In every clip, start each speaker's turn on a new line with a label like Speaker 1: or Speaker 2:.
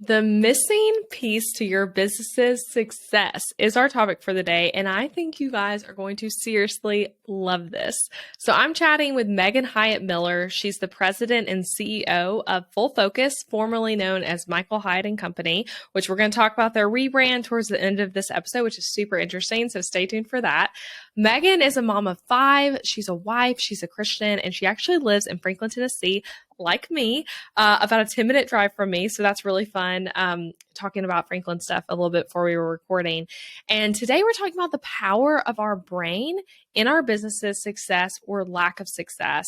Speaker 1: The missing piece to your business's success is our topic for the day, and I think you guys are going to seriously love this. So I'm chatting with Megan Hyatt Miller. She's the president and CEO of Full Focus, formerly known as Michael Hyatt and Company, which we're going to talk about their rebrand towards the end of this episode, which is super interesting. So stay tuned for that. Megan is a mom of 5. She's a wife. She's a Christian, and she actually lives in Franklin, Tennessee, like me, about a 10-minute drive from me. So that's really fun, talking about Franklin stuff a little bit before we were recording. And today we're talking about the power of our brain in our business's success or lack of success,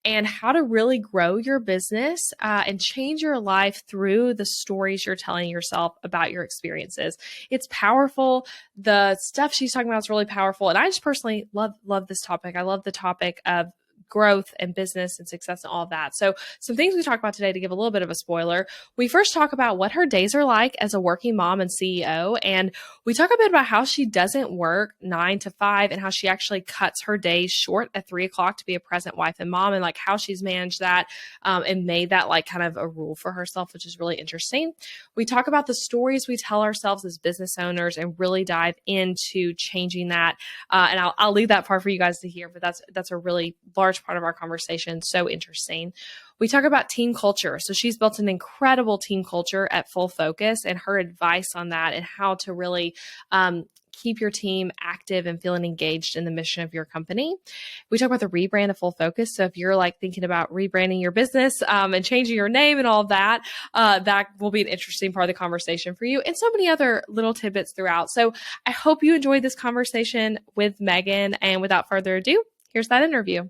Speaker 1: and how to really grow your business and change your life through the stories you're telling yourself about your experiences. It's powerful. The stuff she's talking about is really powerful. And I just personally love this topic. I love the topic of growth and business and success and all of that. So some things we talk about today, to give a little bit of a spoiler. We first talk about what her days are like as a working mom and CEO. And we talk a bit about how she doesn't work 9 to 5 and how she actually cuts her days short at 3 o'clock to be a present wife and mom, and like how she's managed that and made that like kind of a rule for herself, which is really interesting. We talk about the stories we tell ourselves as business owners and really dive into changing that. And I'll leave that part for you guys to hear, but that's a really large part of our conversation. So interesting. We talk about team culture. So she's built an incredible team culture at Full Focus, and her advice on that and how to really keep your team active and feeling engaged in the mission of your company. We talk about the rebrand of Full Focus. So if you're like thinking about rebranding your business and changing your name and all of that, that will be an interesting part of the conversation for you, and so many other little tidbits throughout. So I hope you enjoyed this conversation with Megan. And without further ado, here's that interview.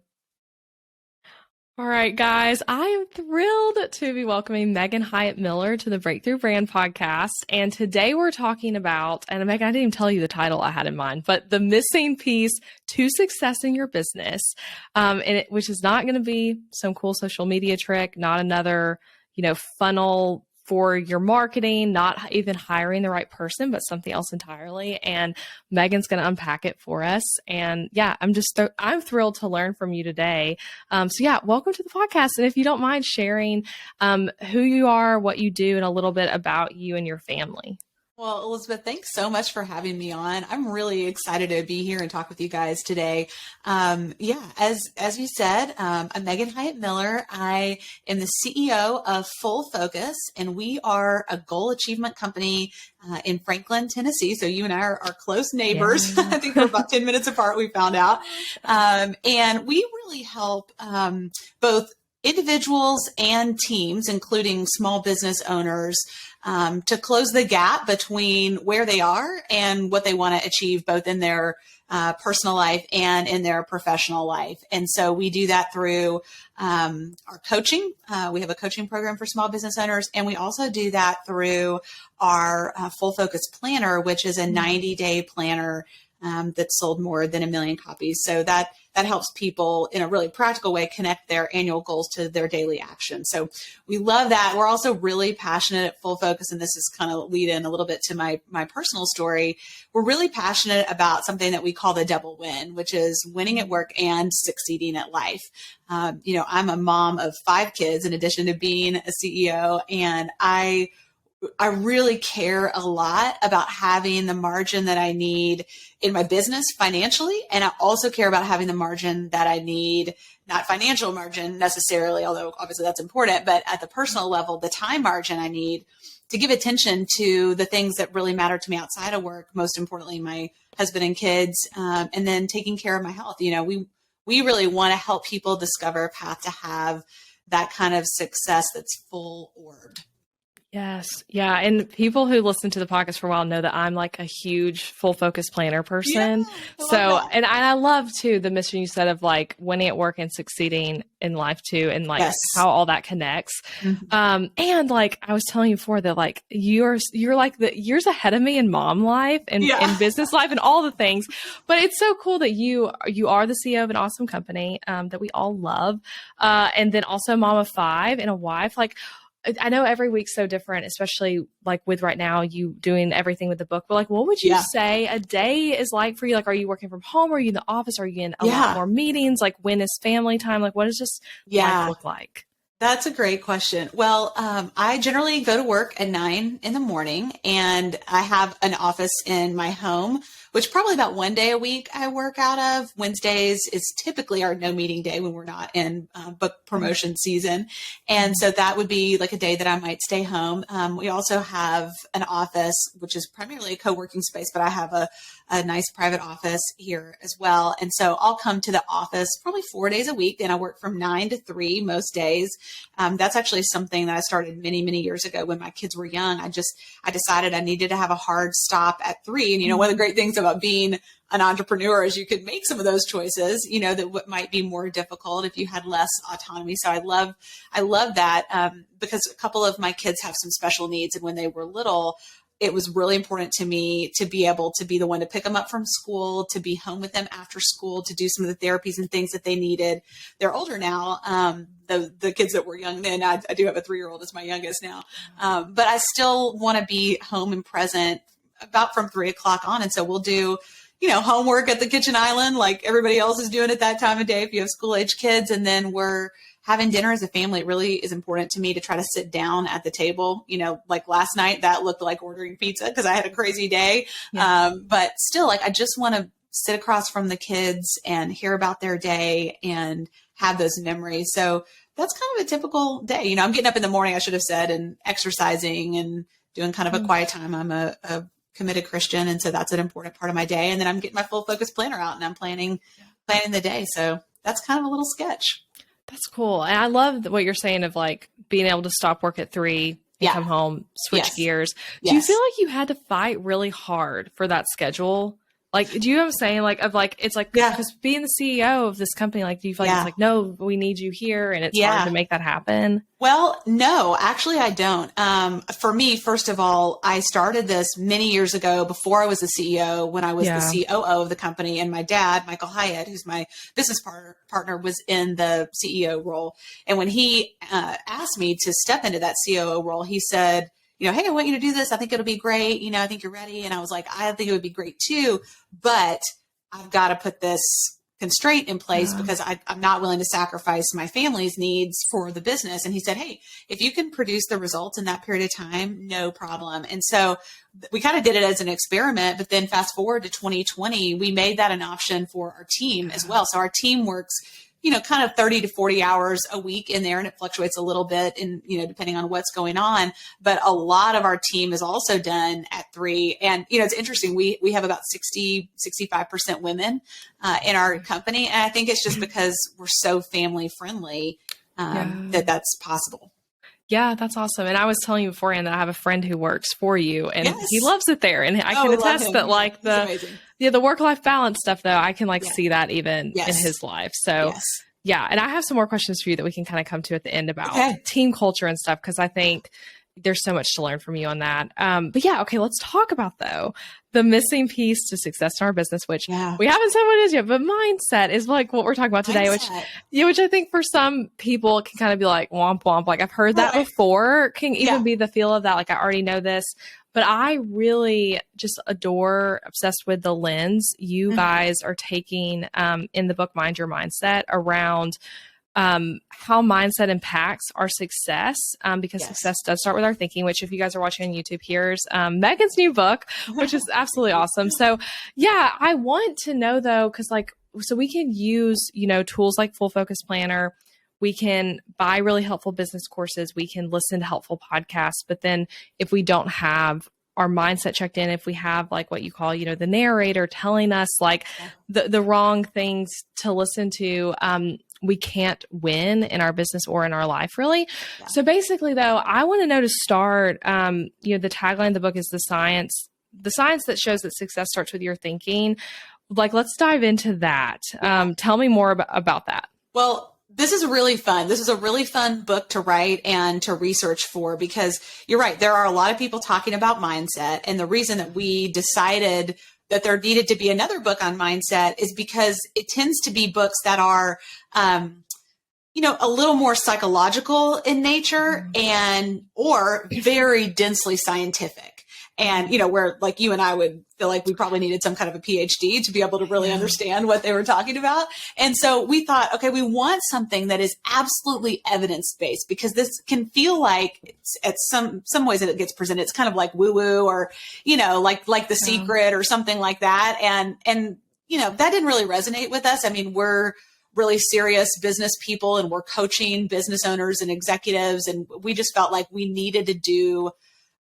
Speaker 1: All right, guys, I am thrilled to be welcoming Megan Hyatt Miller to the Breakthrough Brand podcast. And today we're talking about, and Megan, I didn't even tell you the title I had in mind, but the missing piece to success in your business, which is not going to be some cool social media trick, not another, funnel for your marketing, not even hiring the right person, but something else entirely. And Megan's going to unpack it for us. And yeah, I'm thrilled to learn from you today. So yeah, welcome to the podcast. And if you don't mind sharing who you are, what you do, and a little bit about you and your family.
Speaker 2: Well, Elizabeth, thanks so much for having me on. I'm really excited to be here and talk with you guys today. As you said, I'm Megan Hyatt Miller. I am the CEO of Full Focus, and we are a goal achievement company in Franklin, Tennessee. So you and I are close neighbors. Yeah. I think we're about 10 minutes apart, we found out. And we really help both individuals and teams, including small business owners, to close the gap between where they are and what they want to achieve, both in their personal life and in their professional life. And so we do that through our coaching. We have a coaching program for small business owners, and we also do that through our Full Focus Planner, which is a 90-day planner that's sold more than 1 million copies. So that helps people in a really practical way connect their annual goals to their daily action. So we love that. We're also really passionate at Full Focus, and this is kind of lead in a little bit to my personal story. We're really passionate about something that we call the double win, which is winning at work and succeeding at life. I'm a mom of 5 kids in addition to being a CEO, and I really care a lot about having the margin that I need in my business financially. And I also care about having the margin that I need, not financial margin necessarily, although obviously that's important, but at the personal level, the time margin I need to give attention to the things that really matter to me outside of work, most importantly, my husband and kids, and then taking care of my health. We really want to help people discover a path to have that kind of success that's full orbed.
Speaker 1: Yes. Yeah. And people who listen to the podcast for a while know that I'm like a huge Full Focus Planner person. And I love too, the mission you said of like winning at work and succeeding in life too. And like how all that connects. Mm-hmm. And like I was telling you before that like you're like the years ahead of me in mom life and in business life and all the things, but it's so cool that you are the CEO of an awesome company that we all love. And then also mom of 5 and a wife. Like, I know every week's so different, especially like with right now you doing everything with the book, but like, what would you say a day is like for you? Like, are you working from home? Are you in the office? Are you in a lot more meetings? Like, when is family time? Like, what does this life look like?
Speaker 2: That's a great question. Well, I generally go to work at 9 in the morning, and I have an office in my home, which probably about one day a week I work out of. Wednesdays is typically our no meeting day when we're not in book promotion season. And so that would be like a day that I might stay home. We also have an office, which is primarily a co-working space, but I have a nice private office here as well. And so I'll come to the office probably 4 days a week, and I work from 9 to 3 most days. That's actually something that I started many, many years ago when my kids were young. I decided I needed to have a hard stop at 3. And, one of the great things about being an entrepreneur is you could make some of those choices, that might be more difficult if you had less autonomy. So I love that because a couple of my kids have some special needs. And when they were little, it was really important to me to be able to be the one to pick them up from school, to be home with them after school, to do some of the therapies and things that they needed. They're older now. The kids that were young then, I do have a 3-year-old as my youngest now. But I still want to be home and present about from 3 o'clock on. And so we'll do, homework at the kitchen island like everybody else is doing at that time of day if you have school age kids. And then we're having dinner as a family. It really is important to me to try to sit down at the table. Like last night, that looked like ordering pizza because I had a crazy day. Yeah. But still, I just want to sit across from the kids and hear about their day and have those memories. So that's kind of a typical day. I'm getting up in the morning, I should have said, and exercising and doing kind of a quiet time. I'm a committed Christian. And so that's an important part of my day. And then I'm getting my full focus planner out and I'm planning the day. So that's kind of a little sketch.
Speaker 1: That's cool. And I love what you're saying of being able to stop work at 3 and come home, switch gears. Do you feel like you had to fight really hard for that schedule? Do you know what I'm saying? It's because being the CEO of this company, do you feel like it's no, we need you here and it's hard to make that happen?
Speaker 2: Well, no, actually I don't. For me, first of all, I started this many years ago before I was the CEO, when I was the COO of the company, and my dad, Michael Hyatt, who's my business partner, was in the CEO role. And when he asked me to step into that COO role, he said, hey, I want you to do this. I think it'll be great. I think you're ready. And I was like, I think it would be great too, but I've got to put this constraint in place because I'm not willing to sacrifice my family's needs for the business. And he said, hey, if you can produce the results in that period of time, no problem. And so we kind of did it as an experiment, but then fast forward to 2020, we made that an option for our team as well. So our team works kind of 30 to 40 hours a week in there, and it fluctuates a little bit in, depending on what's going on. But a lot of our team is also done at 3. And, it's interesting. We have about 65% women in our company. And I think it's just because we're so family friendly that's possible.
Speaker 1: Yeah, that's awesome. And I was telling you beforehand that I have a friend who works for you and he loves it there. And I can attest that the work-life balance stuff though, I can see that even in his life. So and I have some more questions for you that we can kind of come to at the end about team culture and stuff, because I think there's so much to learn from you on that. But let's talk about though the missing piece to success in our business, which we haven't said what it is yet, but mindset is what we're talking about today, which I think for some people can kind of be like womp womp. I've heard that before, can even be the feel of that. I already know this, but I really just obsessed with the lens you guys are taking in the book, Mind Your Mindset, around how mindset impacts our success, because success does start with our thinking, which if you guys are watching on YouTube, here's Megan's new book, which is absolutely awesome. So I want to know though, because so we can use, tools like Full Focus Planner. We can buy really helpful business courses. We can listen to helpful podcasts. But then if we don't have our mindset checked in, if we have what you call, the narrator telling us the wrong things to listen to, we can't win in our business or in our life, really. Yeah. So basically though, I want to know to start, the tagline of the book is the science that shows that success starts with your thinking. Let's dive into that. Tell me more about that.
Speaker 2: Well, this is really fun. This is a really fun book to write and to research for, because you're right. There are a lot of people talking about mindset. And the reason that we decided that there needed to be another book on mindset is because it tends to be books that are, a little more psychological in nature or very densely scientific. And, where like you and I would feel like we probably needed some kind of a PhD to be able to really understand what they were talking about. And so we thought, okay, we want something that is absolutely evidence-based, because this can feel like it's, at some ways that it gets presented, it's kind of like woo-woo, or, like The Secret or something like that. And, that didn't really resonate with us. I mean, we're really serious business people, and we're coaching business owners and executives. And we just felt like we needed to do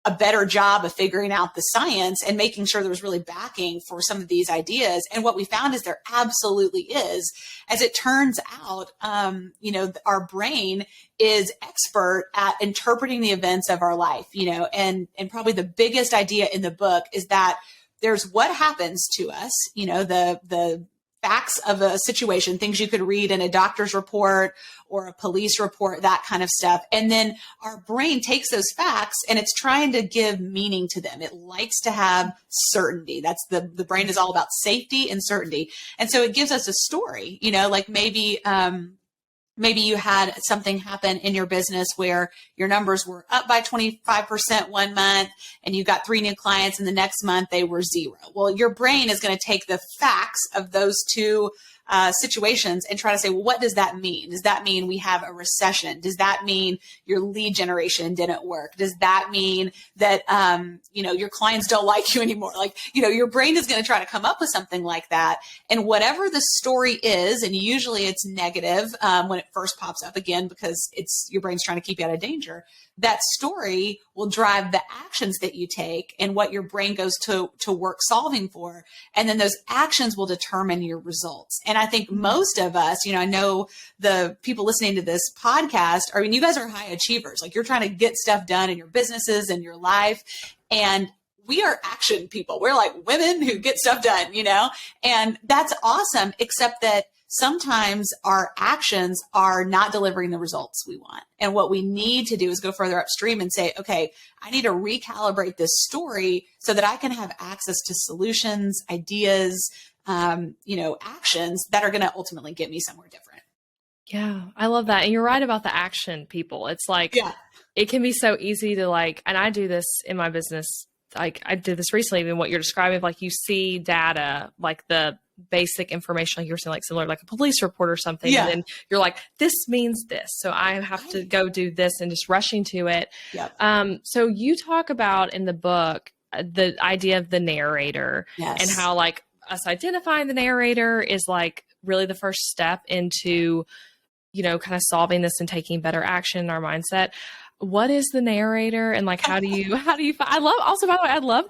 Speaker 2: a better job of figuring out the science and making sure there was really backing for some of these ideas. And what we found is there absolutely is. As it turns out, our brain is expert at interpreting the events of our life, and probably the biggest idea in the book is that there's what happens to us, the facts of a situation, things you could read in a doctor's report or a police report, that kind of stuff. And then our brain takes those facts and it's trying to give meaning to them. It likes to have certainty. That's the brain is all about safety and certainty. And so it gives us a story, like maybe you had something happen in your business where your numbers were up by 25% one month and you got 3 new clients, and the next month they were 0. Well, your brain is going to take the facts of those two situations and try to say, well, what does that mean? Does that mean we have a recession? Does that mean your lead generation didn't work? Does that mean that, your clients don't like you anymore? Like, your brain is going to try to come up with something like that. And whatever the story is, and usually it's negative when it first pops up, again, because it's your brain's trying to keep you out of danger, that story will drive the actions that you take and what your brain goes to work solving for. And then those actions will determine your results. And I think most of us, I know the people listening to this podcast, you guys are high achievers. Like, you're trying to get stuff done in your businesses and your life. And we are action people. We're like women who get stuff done, and that's awesome, except that sometimes our actions are not delivering the results we want. And what we need to do is go further upstream and say, okay, I need to recalibrate this story so that I can have access to solutions, ideas, actions that are going to ultimately get me somewhere different.
Speaker 1: Yeah, I love that. And you're right about the action people. It's like, it can be so easy to and I do this in my business. Like, I did this recently, even what you're describing, like you see data, like the basic information, like you were saying, like similar, like a police report or something. And then you're like, this means this. So I have to go do this, and just rushing to it. So you talk about in the book, the idea of the narrator and how like us identifying the narrator is like really the first step into, kind of solving this and taking better action in our mindset. What is the narrator, and like how do you I love, also, by the way, I love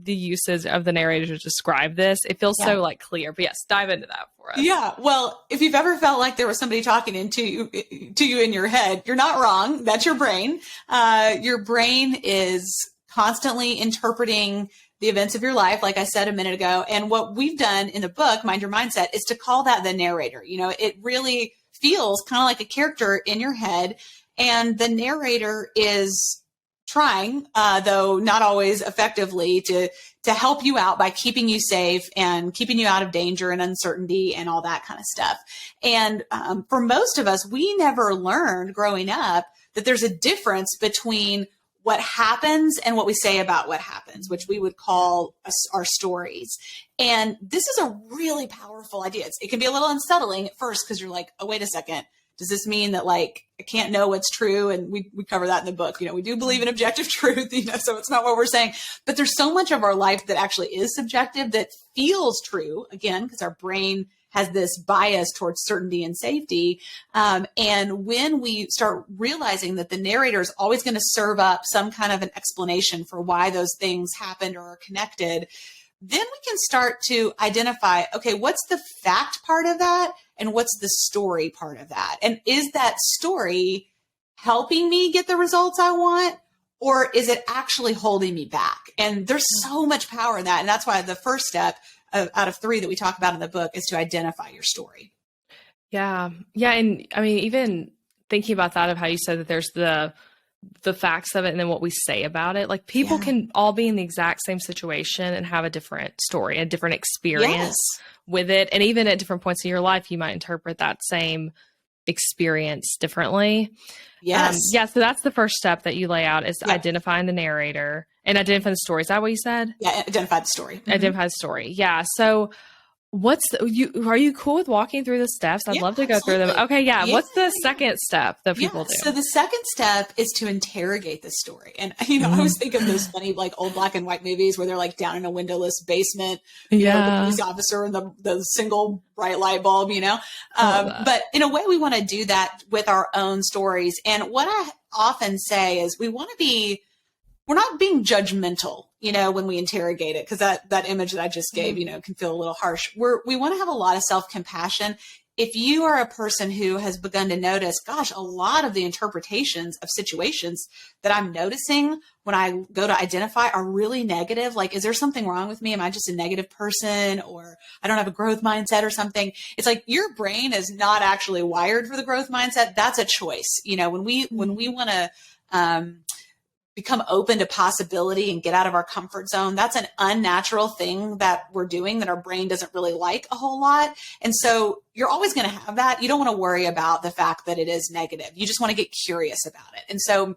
Speaker 1: the uses of the narrator to describe this. It feels so like clear. But yes, dive into that for us.
Speaker 2: Yeah. Well, if you've ever felt like there was somebody talking to you in your head, you're not wrong. That's your brain. Your brain is constantly interpreting the events of your life, like I said a minute ago. And what we've done in the book, Mind Your Mindset, is to call that the narrator. It really feels kind of like a character in your head. And the narrator is trying, though not always effectively, to help you out by keeping you safe and keeping you out of danger and uncertainty and all that kind of stuff. And for most of us, we never learned growing up that there's a difference between what happens and what we say about what happens, which we would call our stories. And this is a really powerful idea. It can be a little unsettling at first, because you're like, oh, wait a second. Does this mean that like I can't know what's true? And we cover that in the book. We do believe in objective truth, so it's not what we're saying. But there's so much of our life that actually is subjective that feels true, again, because our brain has this bias towards certainty and safety. And when we start realizing that the narrator is always going to serve up some kind of an explanation for why those things happened or are connected, then we can start to identify, okay, what's the fact part of that? And what's the story part of that? And is that story helping me get the results I want? Or is it actually holding me back? And there's so much power in that. And that's why the first step out of 3 that we talk about in the book is to identify your story.
Speaker 1: Yeah. Yeah. And I mean, even thinking about that, of how you said that there's the facts of it and then what we say about it, like people can all be in the exact same situation and have a different story, a different experience with it. And even at different points in your life, you might interpret that same experience differently.
Speaker 2: Yes.
Speaker 1: Yeah. So that's the first step that you lay out is identifying the narrator and identifying the story. Is that what you said?
Speaker 2: Yeah. Identify the story. Mm-hmm.
Speaker 1: Identify the story. Yeah. So are you cool with walking through the steps? I'd love to go through them. Okay. Yeah. What's the second step that people do?
Speaker 2: So the second step is to interrogate the story. And, I always think of those funny, like old black and white movies where they're like down in a windowless basement, you know, the police officer and the single bright light bulb, but in a way we want to do that with our own stories. And what I often say is we're not being judgmental, when we interrogate it, because that image that I just gave, can feel a little harsh. We want to have a lot of self-compassion. If you are a person who has begun to notice, gosh, a lot of the interpretations of situations that I'm noticing when I go to identify are really negative. Like, is there something wrong with me? Am I just a negative person, or I don't have a growth mindset or something? It's like your brain is not actually wired for the growth mindset. That's a choice. When we want to, become open to possibility and get out of our comfort zone, that's an unnatural thing that we're doing that our brain doesn't really like a whole lot. And so you're always going to have that. You don't want to worry about the fact that it is negative. You just want to get curious about it. And so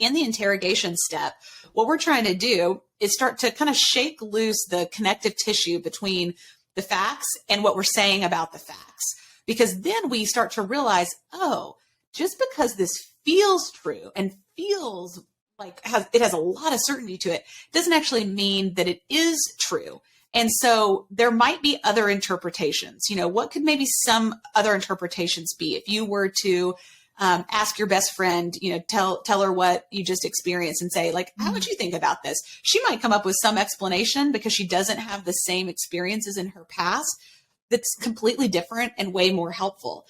Speaker 2: in the interrogation step, what we're trying to do is start to kind of shake loose the connective tissue between the facts and what we're saying about the facts. Because then we start to realize, oh, just because this feels true and feels like it has a lot of certainty to it, doesn't actually mean that it is true. And so there might be other interpretations. What could maybe some other interpretations be? If you were to ask your best friend, tell her what you just experienced and say, like, how would you think about this? She might come up with some explanation because she doesn't have the same experiences in her past that's completely different and way more helpful.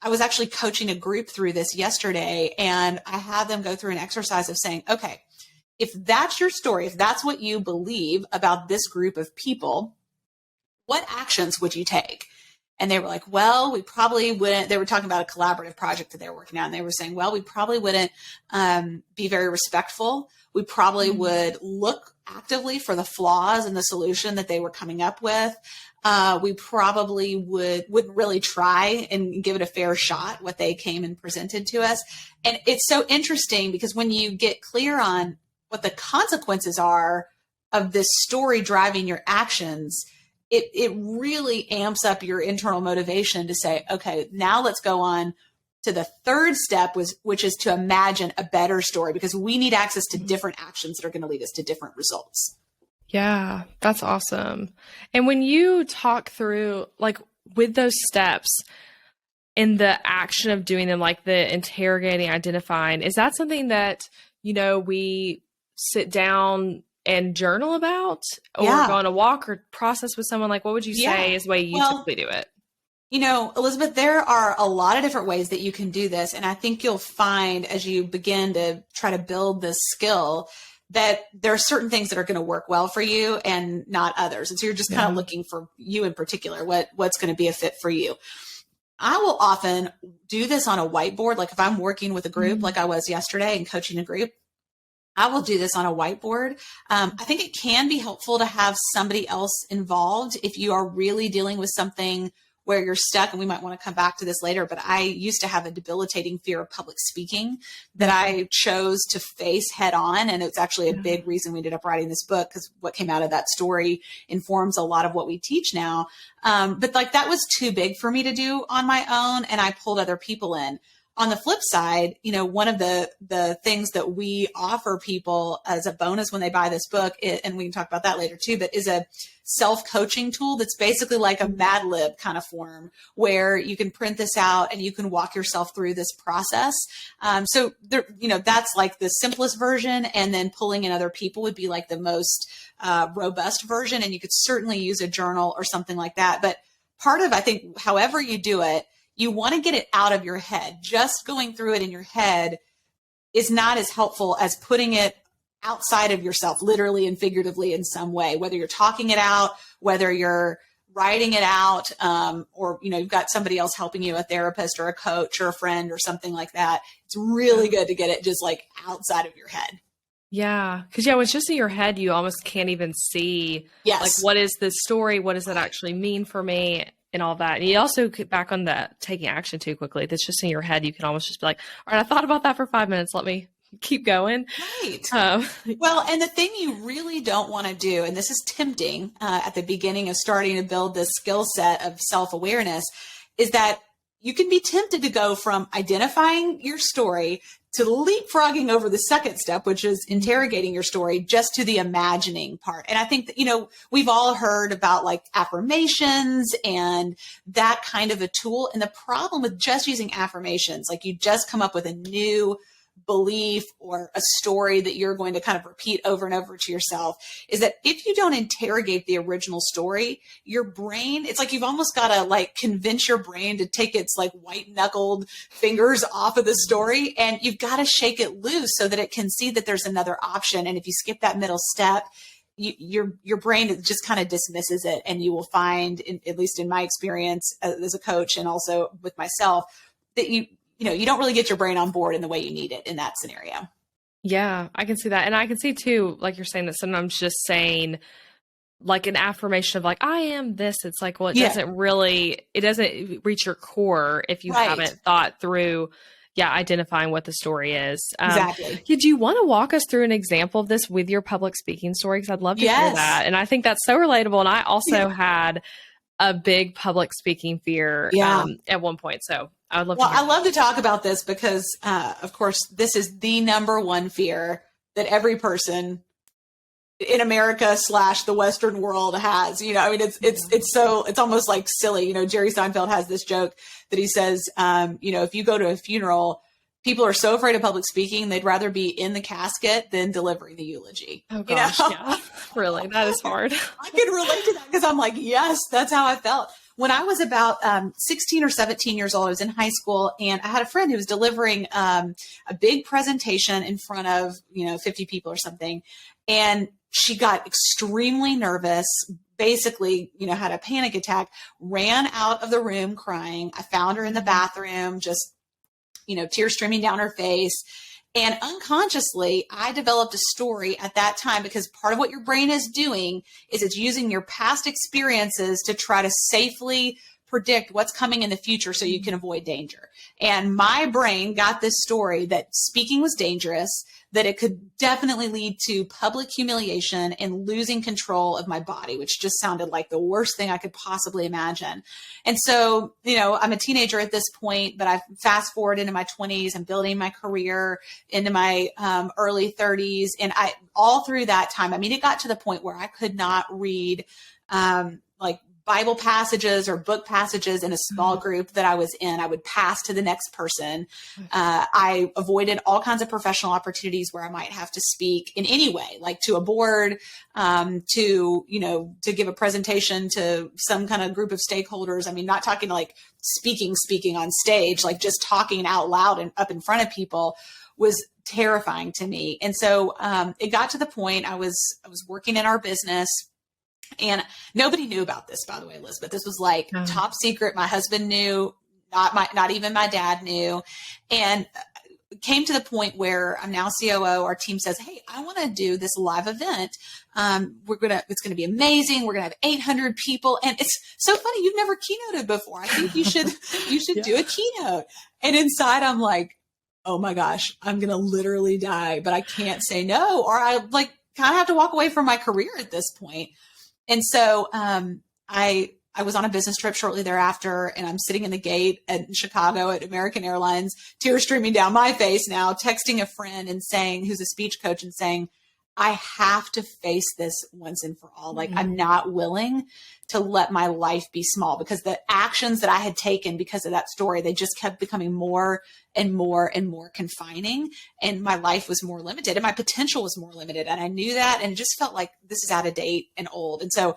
Speaker 2: I was actually coaching a group through this yesterday, and I had them go through an exercise of saying, okay, if that's your story, if that's what you believe about this group of people, what actions would you take? And they were like, well, we probably wouldn't. They were talking about a collaborative project that they were working on. And they were saying, well, we probably wouldn't be very respectful. We probably would look actively for the flaws in the solution that they were coming up with. We probably wouldn't really try and give it a fair shot what they came and presented to us. And it's so interesting because when you get clear on what the consequences are of this story driving your actions, it really amps up your internal motivation to say, okay, now let's go on to the third step, which is to imagine a better story, because we need access to different actions that are going to lead us to different results.
Speaker 1: Yeah, that's awesome. And when you talk through, like, with those steps in the action of doing them, like the interrogating, identifying, is that something that, we sit down and journal about, or go on a walk or process with someone? Like, what would you say is the way you typically do it?
Speaker 2: Elizabeth, there are a lot of different ways that you can do this. And I think you'll find as you begin to try to build this skill that there are certain things that are going to work well for you and not others. And so you're just kind of looking for you in particular, what's going to be a fit for you. I will often do this on a whiteboard. Like if I'm working with a group, like I was yesterday and coaching a group, I will do this on a whiteboard. I think it can be helpful to have somebody else involved if you are really dealing with something where you're stuck, and we might want to come back to this later, but I used to have a debilitating fear of public speaking that I chose to face head on. And it's actually a big reason we ended up writing this book, because what came out of that story informs a lot of what we teach now. But like that was too big for me to do on my own, and I pulled other people in. On the flip side, one of the things that we offer people as a bonus when they buy this book, and we can talk about that later too, but is a self-coaching tool that's basically like a Mad Lib kind of form where you can print this out and you can walk yourself through this process. So there, that's like the simplest version, and then pulling in other people would be like the most robust version. And you could certainly use a journal or something like that. But part of, I think, however you do it, you want to get it out of your head. Just going through it in your head is not as helpful as putting it outside of yourself, literally and figuratively in some way, whether you're talking it out, whether you're writing it out, or, you've got somebody else helping you, a therapist or a coach or a friend or something like that. It's really good to get it just like outside of your head.
Speaker 1: Yeah. Because when it's just in your head, you almost can't even see, like, what is this story? What does it actually mean for me? and all that. And you also get back on that taking action too quickly. That's just in your head. You can almost just be like, all right, I thought about that for 5 minutes. Let me keep going.
Speaker 2: Right. Well, and the thing you really don't want to do, and this is tempting at the beginning of starting to build this skill set of self-awareness, is that you can be tempted to go from identifying your story to leapfrogging over the second step, which is interrogating your story, just to the imagining part. And I think that, we've all heard about like affirmations and that kind of a tool. And the problem with just using affirmations, like you just come up with a new belief or a story that you're going to kind of repeat over and over to yourself, is that if you don't interrogate the original story, your brain, it's like you've almost got to like convince your brain to take its like white knuckled fingers off of the story, and you've got to shake it loose so that it can see that there's another option. And if you skip that middle step, your brain just kind of dismisses it, and you will find, at least in my experience as a coach and also with myself, that you don't really get your brain on board in the way you need it in that scenario.
Speaker 1: Yeah, I can see that. And I can see too, like you're saying, that sometimes just saying like an affirmation of like, I am this. It's like, well, it doesn't reach your core if you haven't thought through, identifying what the story is.
Speaker 2: Exactly.
Speaker 1: Did you want to walk us through an example of this with your public speaking story? Because I'd love to hear that. And I think that's so relatable. And I also had a big public speaking fear at one point. So I would love to hear
Speaker 2: I love to talk about this because, of course, this is the number one fear that every person in America / the Western world has. It's almost like silly. Jerry Seinfeld has this joke that he says, if you go to a funeral, people are so afraid of public speaking, they'd rather be in the casket than delivering the eulogy.
Speaker 1: Oh gosh, yeah, really, that is hard.
Speaker 2: I can relate to that because I'm like, yes, that's how I felt. When I was about 16 or 17 years old, I was in high school, and I had a friend who was delivering a big presentation in front of 50 people or something, and she got extremely nervous. Basically, had a panic attack. Ran out of the room crying. I found her in the bathroom, just tears streaming down her face. And unconsciously, I developed a story at that time, because part of what your brain is doing is it's using your past experiences to try to safely predict what's coming in the future so you can avoid danger. And my brain got this story that speaking was dangerous, that it could definitely lead to public humiliation and losing control of my body, which just sounded like the worst thing I could possibly imagine. And so, I'm a teenager at this point, but I fast forward into my 20s. I'm building my career into my early 30s. And all through that time, it got to the point where I could not read like Bible passages or book passages in a small group that I was in. I would pass to the next person. I avoided all kinds of professional opportunities where I might have to speak in any way, like to a board, to give a presentation to some kind of group of stakeholders. Not talking like speaking on stage, like just talking out loud and up in front of people was terrifying to me. And so it got to the point I was working in our business. And nobody knew about this, by the way, Elizabeth. This was like top secret. My husband knew, not even my dad knew. And it came to the point where I'm now COO. Our team says, "Hey, I want to do this live event. It's gonna be amazing. We're gonna have 800 people, and it's so funny. You've never keynoted before. I think you should do a keynote." And inside, I'm like, "Oh my gosh, I'm gonna literally die, but I can't say no, or I like kind of have to walk away from my career at this point." And so I was on a business trip shortly thereafter, and I'm sitting in the gate in Chicago at American Airlines, tears streaming down my face now, texting a friend and saying, who's a speech coach, and saying, I have to face this once and for all. Like, I'm not willing to let my life be small, because the actions that I had taken because of that story, they just kept becoming more and more and more confining. And my life was more limited, and my potential was more limited. And I knew that, and it just felt like this is out of date and old. And so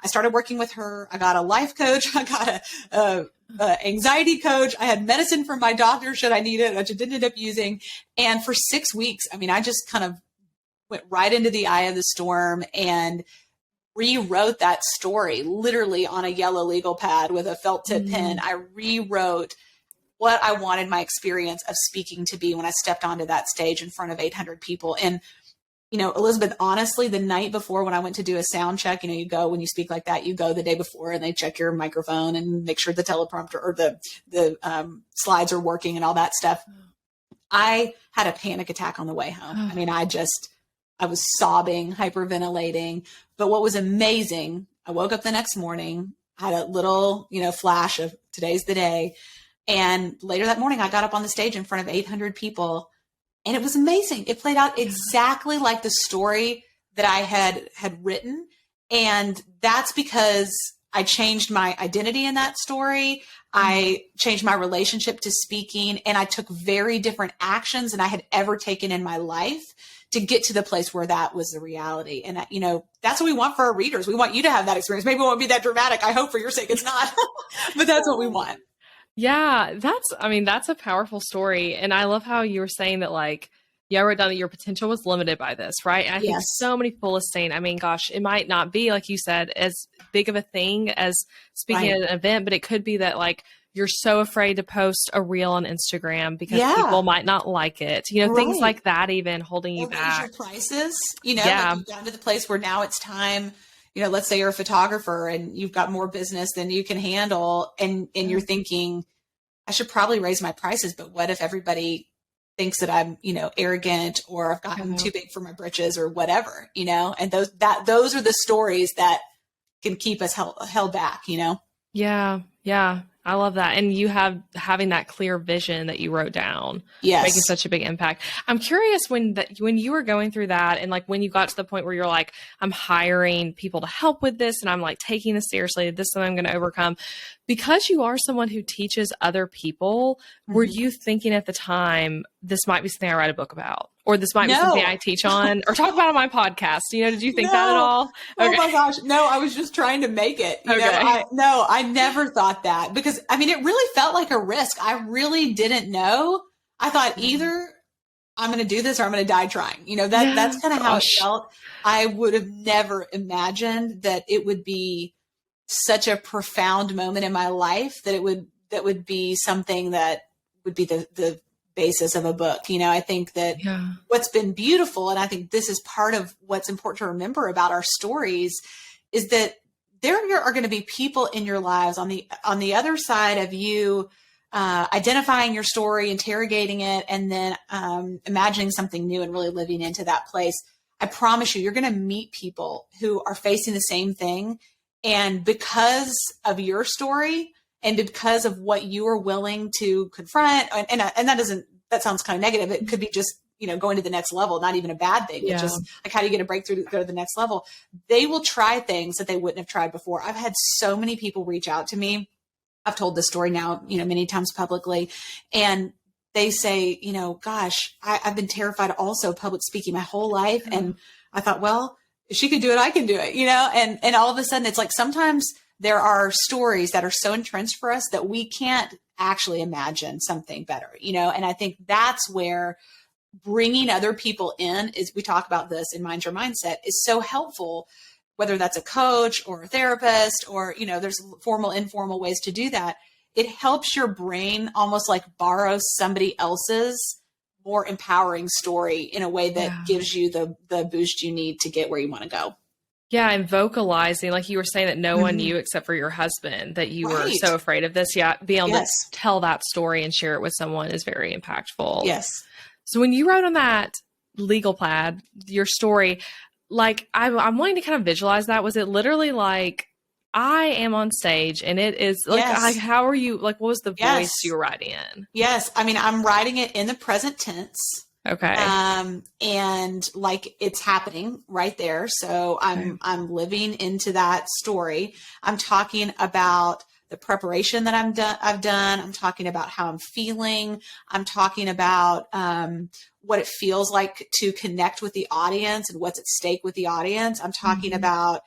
Speaker 2: I started working with her. I got a life coach. I got a anxiety coach. I had medicine from my doctor should I need it, which I didn't end up using. And for 6 weeks, I just kind of went right into the eye of the storm and rewrote that story literally on a yellow legal pad with a felt tip pen. I rewrote what I wanted my experience of speaking to be when I stepped onto that stage in front of 800 people. And Elizabeth, honestly, the night before when I went to do a sound check, you go when you speak like that, you go the day before and they check your microphone and make sure the teleprompter or the slides are working and all that stuff. I had a panic attack on the way home. I mean, I was sobbing, hyperventilating. But what was amazing, I woke up the next morning, had a little, flash of today's the day. And later that morning, I got up on the stage in front of 800 people. And it was amazing. It played out exactly like the story that I had written. And that's because I changed my identity in that story. I changed my relationship to speaking, and I took very different actions than I had ever taken in my life to get to the place where that was the reality. And, that's what we want for our readers. We want you to have that experience. Maybe it won't be that dramatic. I hope for your sake it's not, but that's what we want.
Speaker 1: Yeah, that's a powerful story. And I love how you were saying that, like, I wrote down that your potential was limited by this, right? And I think so many people are saying, I mean, gosh, it might not be, like you said, as big of a thing as speaking at an event, but it could be that, like, you're so afraid to post a reel on Instagram because people might not like it. Things like that, even holding you back.
Speaker 2: Raise your prices, like you've gotten to the place where now it's time. Let's say you're a photographer and you've got more business than you can handle. And you're thinking, I should probably raise my prices, but what if everybody thinks that I'm, arrogant, or I've gotten too big for my britches or whatever, and those are the stories that can keep us held back,
Speaker 1: Yeah. Yeah. I love that. And you having that clear vision that you wrote down, making such a big impact. I'm curious when you were going through that, and like when you got to the point where you're like, I'm hiring people to help with this, and I'm like taking this seriously, this is something I'm going to overcome. Because you are someone who teaches other people, were you thinking at the time, this might be something I write a book about, or this might be something I teach on or talk about on my podcast? Did you think that at all?
Speaker 2: Okay. Oh my gosh. No, I was just trying to make it. I never thought that, because it really felt like a risk. I really didn't know. I thought either I'm going to do this or I'm going to die trying. That's kind of how it felt. I would have never imagined that it would be such a profound moment in my life that would be something that would be the basis of a book. I think that what's been beautiful, and I think this is part of what's important to remember about our stories, is that there are going to be people in your lives on the other side of you identifying your story, interrogating it, and then imagining something new and really living into that place. I promise you're going to meet people who are facing the same thing. And because of your story and because of what you are willing to confront, and that sounds kind of negative. It could be just, going to the next level, not even a bad thing, but just like, how do you get a breakthrough to go to the next level? They will try things that they wouldn't have tried before. I've had so many people reach out to me. I've told this story now, many times publicly, and they say, gosh, I've been terrified also of public speaking my whole life. And I thought, well, if she could do it, I can do it, and all of a sudden it's like, sometimes there are stories that are so entrenched for us that we can't actually imagine something better, and I think that's where bringing other people in, is we talk about this in Mind Your Mindset, is so helpful, whether that's a coach or a therapist, or, there's formal, informal ways to do that. It helps your brain almost like borrow somebody else's more empowering story in a way that gives you the boost you need to get where you want to go.
Speaker 1: Yeah. And vocalizing, like you were saying, that no one knew except for your husband, that you were so afraid of this. Yeah. Being able to tell that story and share it with someone is very impactful.
Speaker 2: Yes.
Speaker 1: So when you wrote on that legal pad, your story, like I'm wanting to kind of visualize that. Was it literally like, I am on stage and it is like, how are you, like, what was the voice you were writing in?
Speaker 2: Yes. I'm writing it in the present tense.
Speaker 1: Okay.
Speaker 2: And like, it's happening right there. So I'm living into that story. I'm talking about the preparation that I've done. I'm talking about how I'm feeling. I'm talking about, what it feels like to connect with the audience and what's at stake with the audience. I'm talking about,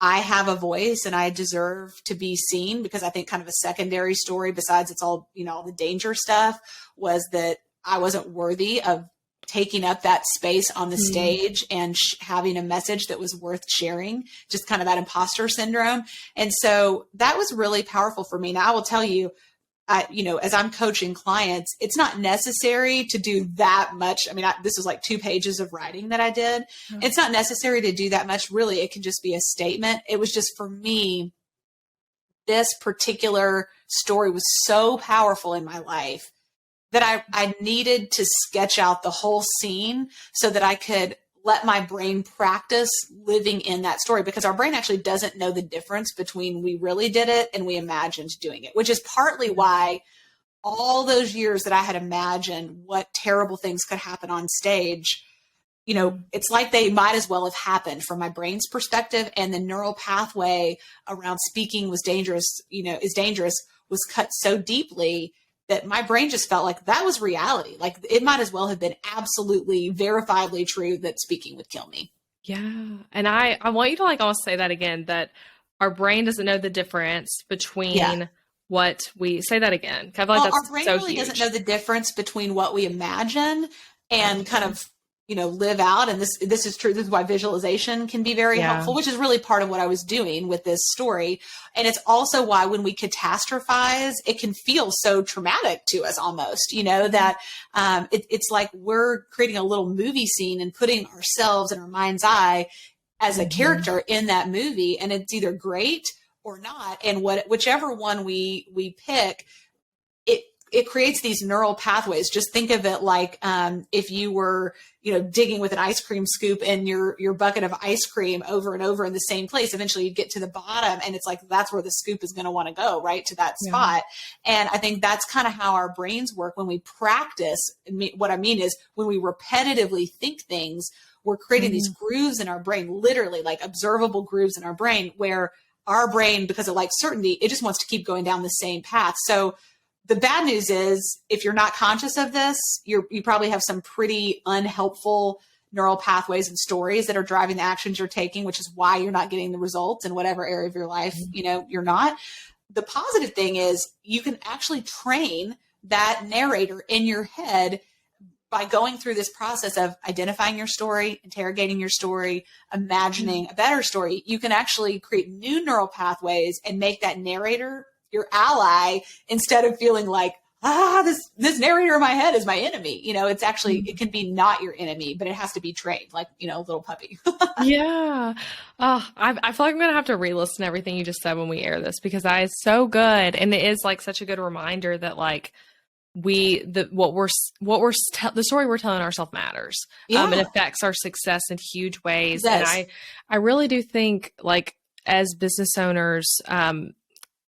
Speaker 2: I have a voice and I deserve to be seen, because I think kind of a secondary story, besides it's all, all the danger stuff, was that I wasn't worthy of taking up that space on the stage and having a message that was worth sharing, just kind of that imposter syndrome. And so that was really powerful for me. Now I will tell you, as I'm coaching clients, it's not necessary to do that much. I mean, this was like 2 pages of writing that I did. It's not necessary to do that much. Really, it can just be a statement. It was just, for me, this particular story was so powerful in my life that I needed to sketch out the whole scene so that I could let my brain practice living in that story, because our brain actually doesn't know the difference between we really did it and we imagined doing it, which is partly why all those years that I had imagined what terrible things could happen on stage, it's like they might as well have happened from my brain's perspective. And the neural pathway around speaking is dangerous, was cut so deeply that my brain just felt like that was reality. Like it might as well have been absolutely verifiably true that speaking would kill me.
Speaker 1: Yeah. And I want you to almost say that again, that our brain doesn't know the difference between what we say that again. I feel like that's
Speaker 2: our brain
Speaker 1: so
Speaker 2: really
Speaker 1: huge.
Speaker 2: doesn't know the difference between what we imagine and kind of live out. And this is true. This is why visualization can be very helpful, which is really part of what I was doing with this story. And it's also why when we catastrophize, it can feel so traumatic to us almost, that it's like we're creating a little movie scene and putting ourselves in our mind's eye as a character in that movie. And it's either great or not. And whichever one we pick, it creates these neural pathways. Just think of it like if you were, digging with an ice cream scoop in your bucket of ice cream over and over in the same place. Eventually you'd get to the bottom, and it's like that's where the scoop is going to want to go, right to that spot. And I think that's kind of how our brains work when we practice. What I mean is when we repetitively think things, we're creating these grooves in our brain, literally like observable grooves in our brain, where our brain, because of certainty, it just wants to keep going down the same path. So the bad news is, if you're not conscious of this, you probably have some pretty unhelpful neural pathways and stories that are driving the actions you're taking, which is why you're not getting the results in whatever area of your life, you're not. The positive thing is you can actually train that narrator in your head by going through this process of identifying your story, interrogating your story, imagining a better story. You can actually create new neural pathways and make that narrator your ally, instead of feeling like, this narrator in my head is my enemy. It's actually, it can be not your enemy, but it has to be trained like, a little puppy.
Speaker 1: Yeah. Oh, I feel like I'm going to have to re-listen to everything you just said when we air this, because that is so good. And it is such a good reminder that the story we're telling ourselves matters. It affects our success in huge ways. And I really do think as business owners,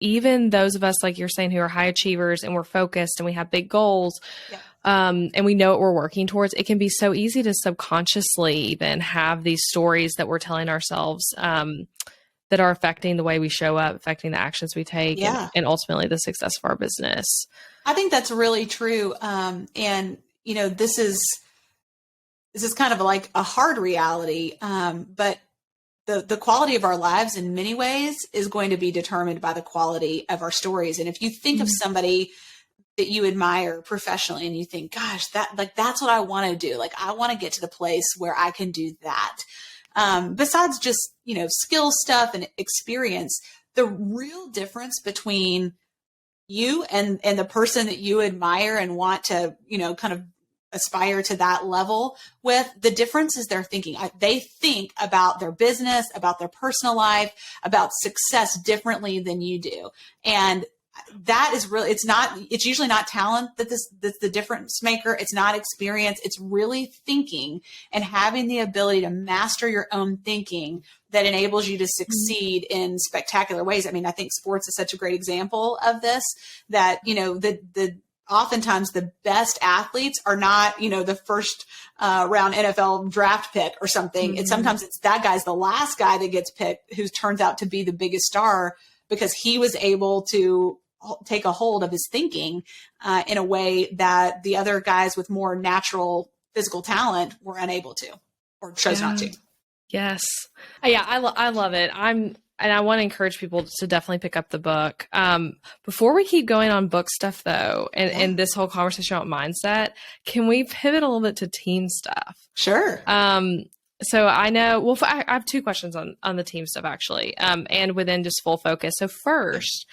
Speaker 1: even those of us, like you're saying, who are high achievers and we're focused and we have big goals, and we know what we're working towards, it can be so easy to subconsciously even have these stories that we're telling ourselves that are affecting the way we show up, affecting the actions we take, and ultimately the success of our business.
Speaker 2: I think that's really true. And, this is kind of like a hard reality, but the quality of our lives in many ways is going to be determined by the quality of our stories. And if you think of somebody that you admire professionally and you think, gosh, that's what I want to do. I want to get to the place where I can do that. Besides just, skill stuff and experience, the real difference between you and the person that you admire and want to, kind of aspire to that level with, the difference is their thinking. They think about their business, about their personal life, about success differently than you do. And that is really, it's usually not talent that's the difference maker. It's not experience. It's really thinking and having the ability to master your own thinking that enables you to succeed in spectacular ways. I mean, I think sports is such a great example of this, that, oftentimes the best athletes are not, the first round NFL draft pick or something. It's sometimes that guy's the last guy that gets picked, who turns out to be the biggest star because he was able to take a hold of his thinking in a way that the other guys with more natural physical talent were unable to, or chose not to.
Speaker 1: Yes. Yeah. I love it. And I want to encourage people to definitely pick up the book. Before we keep going on book stuff though, and this whole conversation about mindset, can we pivot a little bit to team stuff?
Speaker 2: Sure.
Speaker 1: So I know, I have 2 questions on the team stuff actually, and within just full focus. So first,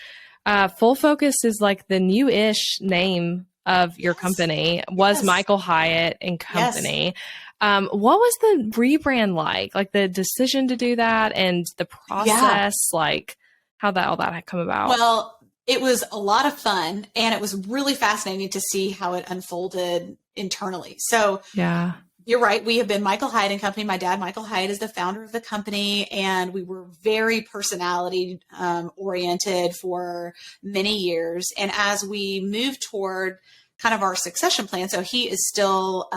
Speaker 1: Full Focus is like the new-ish name of your company. Was Michael Hyatt and Company. What was the rebrand like the decision to do that and the process, like how all that had come about?
Speaker 2: Well, it was a lot of fun, and it was really fascinating to see how it unfolded internally. So
Speaker 1: yeah,
Speaker 2: you're right. We have been Michael Hyatt and Company. My dad, Michael Hyatt, is the founder of the company, and we were very personality oriented for many years. And as we moved toward kind of our succession plan, so he is still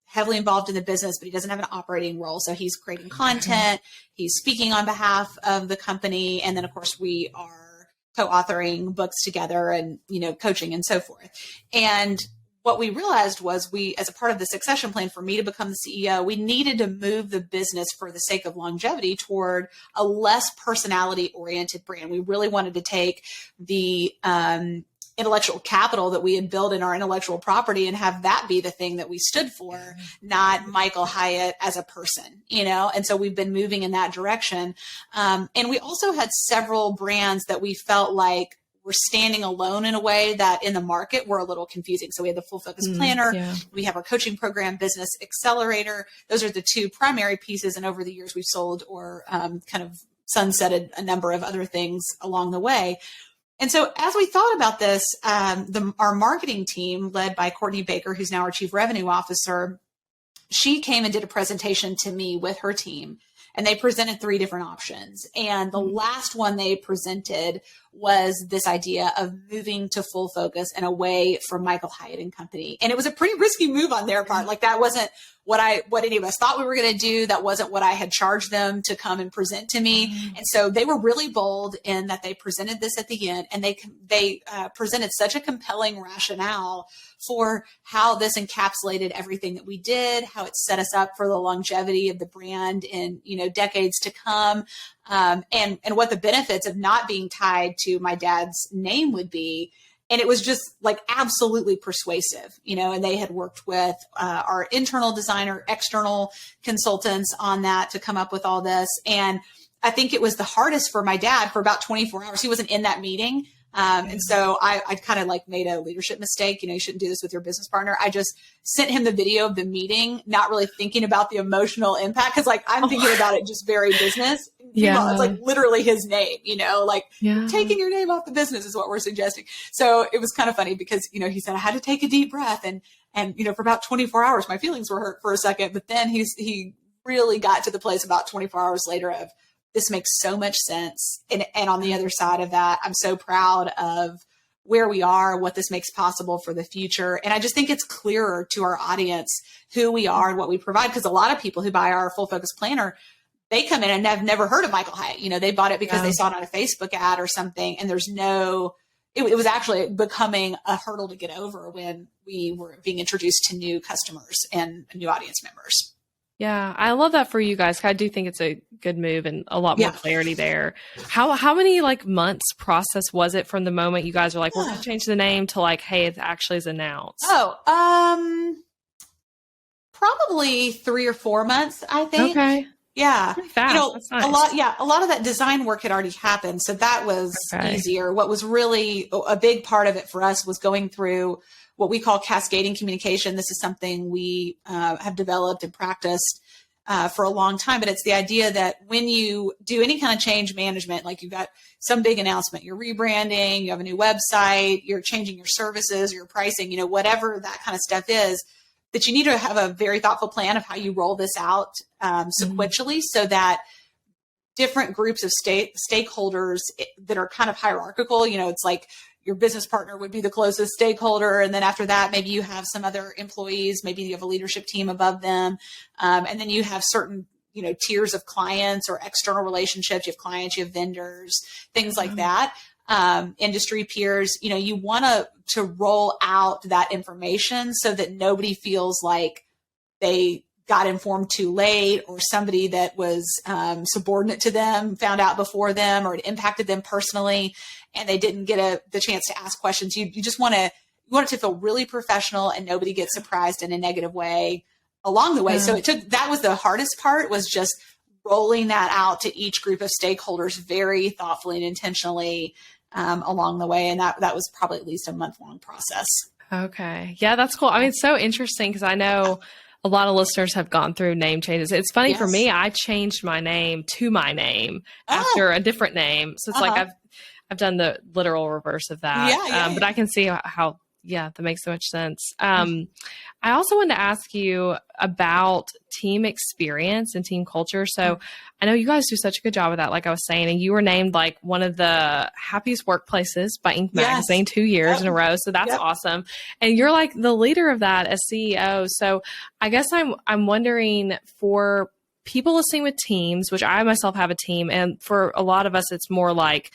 Speaker 2: heavily involved in the business, but he doesn't have an operating role. So he's creating content, he's speaking on behalf of the company, and then of course we are co-authoring books together and, coaching and so forth. And what we realized was as a part of the succession plan for me to become the CEO, we needed to move the business for the sake of longevity toward a less personality oriented brand. We really wanted to take the intellectual capital that we had built in our intellectual property and have that be the thing that we stood for, not Michael Hyatt as a person, And so we've been moving in that direction. And we also had several brands that we felt like were standing alone in a way that in the market were a little confusing. So we had the Full Focus Planner. We have our coaching program, Business Accelerator. Those are the two primary pieces. And over the years, we've sold or kind of sunsetted a number of other things along the way. And so as we thought about this, our marketing team led by Courtney Baker, who's now our Chief Revenue Officer, she came and did a presentation to me with her team, and they presented 3 different options. And the last one they presented was this idea of moving to Full Focus and away from Michael Hyatt and Company. And it was a pretty risky move on their part. Like that wasn't what any of us thought we were going to do. That wasn't what I had charged them to come and present to me. And so they were really bold in that they presented this at the end, and they presented such a compelling rationale for how this encapsulated everything that we did, how it set us up for the longevity of the brand in, decades to come. And what the benefits of not being tied to my dad's name would be. And it was just like absolutely persuasive, and they had worked with our internal designer, external consultants on that to come up with all this. And I think it was the hardest for my dad for about 24 hours. He wasn't in that meeting. And so I kind of like made a leadership mistake. You shouldn't do this with your business partner. I just sent him the video of the meeting, not really thinking about the emotional impact. Cause like I'm thinking about it just very business. It's like literally his name, taking your name off the business is what we're suggesting. So it was kind of funny because, he said I had to take a deep breath and, for about 24 hours, my feelings were hurt for a second, but then he really got to the place about 24 hours later of, this makes so much sense. And on the other side of that, I'm so proud of where we are, what this makes possible for the future. And I just think it's clearer to our audience who we are and what we provide. Because a lot of people who buy our Full Focus Planner, they come in and have never heard of Michael Hyatt. They bought it because they saw it on a Facebook ad or something. And there's it was actually becoming a hurdle to get over when we were being introduced to new customers and new audience members.
Speaker 1: Yeah, I love that for you guys. I do think it's a good move and a lot more clarity there. How many months process was it from the moment you guys are like, we're going to change the name to like, hey, it actually is announced?
Speaker 2: Probably 3 or 4 months, I think. Okay. Yeah.
Speaker 1: Pretty fast. That's nice.
Speaker 2: A lot of that design work had already happened. So that was easier. What was really a big part of it for us was going through what we call cascading communication. This is something we have developed and practiced for a long time, but it's the idea that when you do any kind of change management, like you've got some big announcement, you're rebranding, you have a new website, you're changing your services, your pricing, whatever that kind of stuff is, that you need to have a very thoughtful plan of how you roll this out sequentially so that different groups of stakeholders that are kind of hierarchical, it's like your business partner would be the closest stakeholder. And then after that, maybe you have some other employees, maybe you have a leadership team above them. And then you have certain, tiers of clients or external relationships. You have clients, you have vendors, things like that. Industry peers, you want to roll out that information so that nobody feels like they got informed too late or somebody that was subordinate to them found out before them or it impacted them personally and they didn't get the chance to ask questions. You just want it to feel really professional and nobody gets surprised in a negative way along the way. So that was the hardest part, was just rolling that out to each group of stakeholders very thoughtfully and intentionally. along the way. And that was probably at least a month-long process.
Speaker 1: Okay. Yeah, that's cool. I mean, it's so interesting because I know a lot of listeners have gone through name changes. It's funny for me, I changed my name to my name after a different name. So it's like I've done the literal reverse of that. But I can see how that makes so much sense. I also wanted to ask you about team experience and team culture. So I know you guys do such a good job of that, like I was saying, and you were named like one of the happiest workplaces by Inc. magazine 2 years in a row. So that's awesome. And you're like the leader of that as CEO. So I guess I'm wondering, for people listening with teams, which I myself have a team, and for a lot of us, it's more like,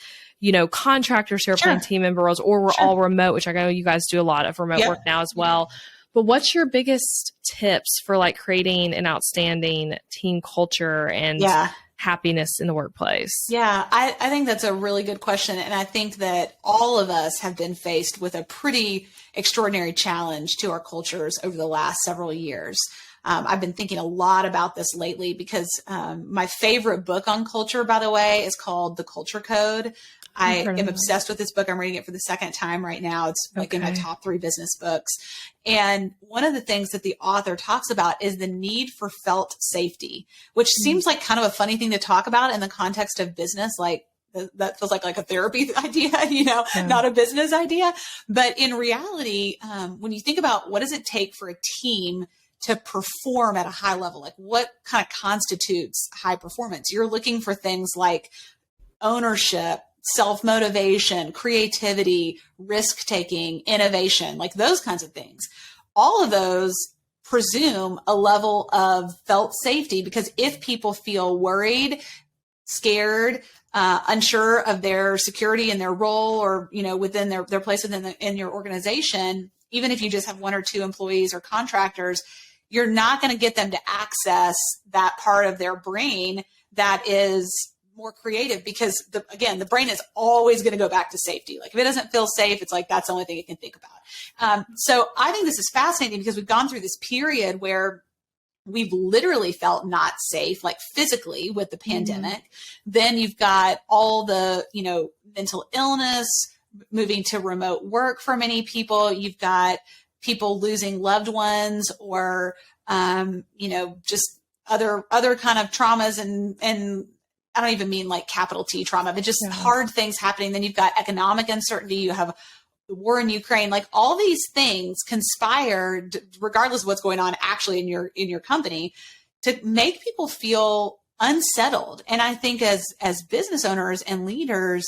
Speaker 1: contractors who are playing team member roles, or we're all remote, which I know you guys do a lot of remote work now as well. But what's your biggest tips for like creating an outstanding team culture and happiness in the workplace?
Speaker 2: Yeah, I think that's a really good question. And I think that all of us have been faced with a pretty extraordinary challenge to our cultures over the last several years. I've been thinking a lot about this lately because my favorite book on culture, by the way, is called The Culture Code. I am obsessed with this book. I'm reading it for the second time right now. It's like in my top 3 business books. And one of the things that the author talks about is the need for felt safety, which seems like kind of a funny thing to talk about in the context of business. Like that feels like a therapy idea, not a business idea. But in reality, when you think about what does it take for a team to perform at a high level, like what kind of constitutes high performance, you're looking for things like ownership, self-motivation, creativity, risk-taking, innovation, like those kinds of things. All of those presume a level of felt safety, because if people feel worried, scared, unsure of their security in their role, or, within their place in your organization, even if you just have 1 or 2 employees or contractors, you're not going to get them to access that part of their brain that is more creative, because the brain is always going to go back to safety. Like if it doesn't feel safe, it's like, that's the only thing it can think about. So I think this is fascinating because we've gone through this period where we've literally felt not safe, like physically with the pandemic. Then you've got all the, mental illness, moving to remote work for many people. You've got people losing loved ones, or, just other kind of traumas, and I don't even mean like capital T trauma, but just hard things happening. Then you've got economic uncertainty. You have the war in Ukraine. Like all these things conspired, regardless of what's going on actually in your company, to make people feel unsettled. And I think as business owners and leaders,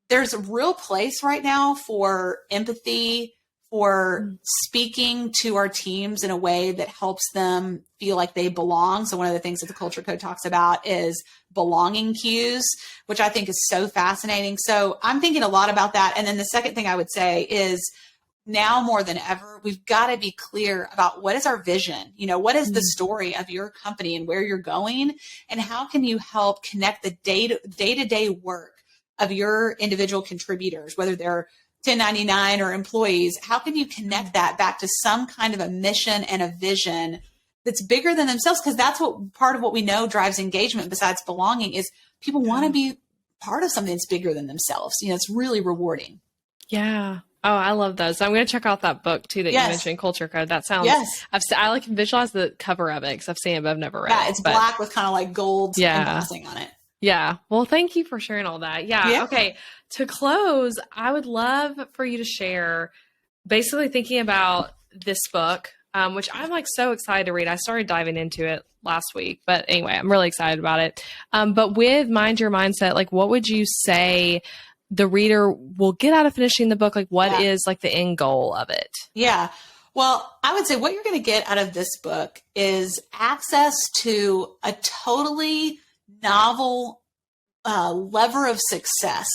Speaker 2: there's a real place right now for empathy, for speaking to our teams in a way that helps them feel like they belong. So one of the things that the Culture Code talks about is belonging cues, which I think is so fascinating. So I'm thinking a lot about that. And then the second thing I would say is, now more than ever, we've got to be clear about what is our vision. What is the story of your company and where you're going, and how can you help connect the day-to-day work of your individual contributors, whether they're 1099 or employees. How can you connect that back to some kind of a mission and a vision that's bigger than themselves? Because that's what part of what we know drives engagement, besides belonging, is people want to be part of something that's bigger than themselves. It's really rewarding.
Speaker 1: Yeah. Oh, I love those. I'm going to check out that book too that you mentioned, Culture Code. That sounds, I can visualize the cover of it because I've seen it, but I've never read it.
Speaker 2: Yeah, it's black with kind of like gold embossing on it.
Speaker 1: Yeah. Well, thank you for sharing all that. Yeah. Okay. To close, I would love for you to share, basically thinking about this book, which I'm like so excited to read. I started diving into it last week, but anyway, I'm really excited about it. But with Mind Your Mindset, like what would you say the reader will get out of finishing the book? Like what is like the end goal of it?
Speaker 2: Yeah. Well, I would say what you're going to get out of this book is access to a totally novel lever of success,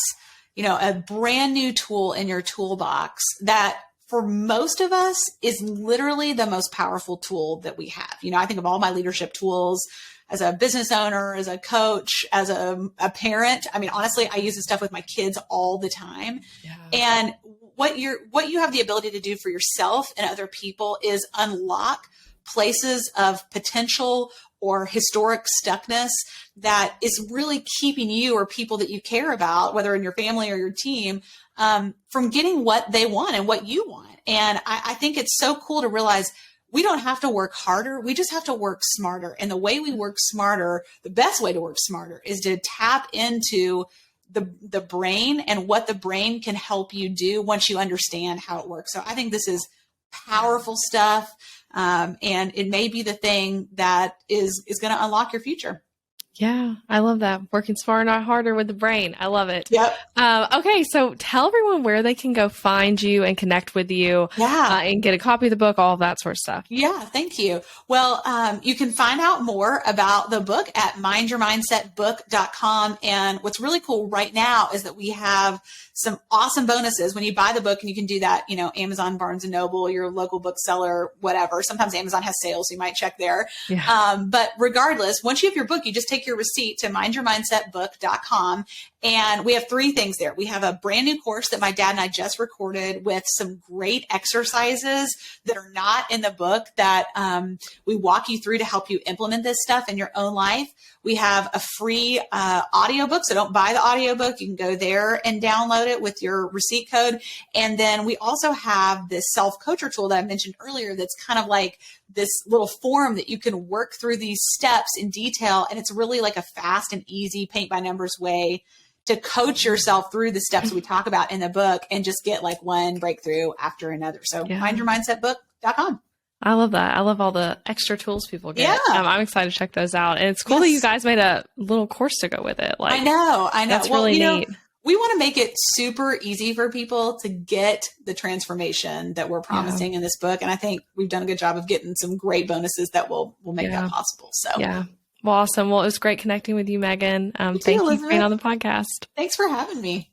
Speaker 2: a brand new tool in your toolbox that for most of us is literally the most powerful tool that we have. I think of all my leadership tools as a business owner, as a coach, as a parent. I mean, honestly, I use this stuff with my kids all the time. Yeah. And what you have the ability to do for yourself and other people is unlock places of potential or historic stuckness that is really keeping you or people that you care about, whether in your family or your team, from getting what they want and what you want. And I think it's so cool to realize we don't have to work harder. We just have to work smarter. And the way we work smarter, the best way to work smarter is to tap into the brain and what the brain can help you do once you understand how it works. So I think this is powerful stuff. And it may be the thing that is going to unlock your future.
Speaker 1: Yeah, I love that. Working smarter, not harder with the brain. I love it.
Speaker 2: Yep.
Speaker 1: Okay, so tell everyone where they can go find you and connect with you and get a copy of the book, all of that sort of stuff.
Speaker 2: Yeah, thank you. Well, you can find out more about the book at mindyourmindsetbook.com. And what's really cool right now is that we have some awesome bonuses when you buy the book, and you can do that, Amazon, Barnes and Noble, your local bookseller, whatever. Sometimes Amazon has sales, so you might check there.
Speaker 1: Yeah.
Speaker 2: But regardless, once you have your book, you just take your receipt to mindyourmindsetbook.com. And we have 3 things there. We have a brand new course that my dad and I just recorded with some great exercises that are not in the book that we walk you through to help you implement this stuff in your own life. We have a free audiobook, so don't buy the audiobook. You can go there and download it with your receipt code. And then we also have this self-coacher tool that I mentioned earlier that's kind of like this little form that you can work through these steps in detail. And it's really like a fast and easy paint by numbers way to coach yourself through the steps we talk about in the book and just get like one breakthrough after another. So mindyourmindsetbook.com.
Speaker 1: I love that. I love all the extra tools people get.
Speaker 2: Yeah.
Speaker 1: I'm excited to check those out. And it's cool that you guys made a little course to go with it. Like,
Speaker 2: I know.
Speaker 1: That's really neat.
Speaker 2: We want to make it super easy for people to get the transformation that we're promising in this book. And I think we've done a good job of getting some great bonuses that will make that possible. So
Speaker 1: yeah. Well, awesome. Well, it was great connecting with you, Megan. Thank you for being on the podcast.
Speaker 2: Thanks for having me.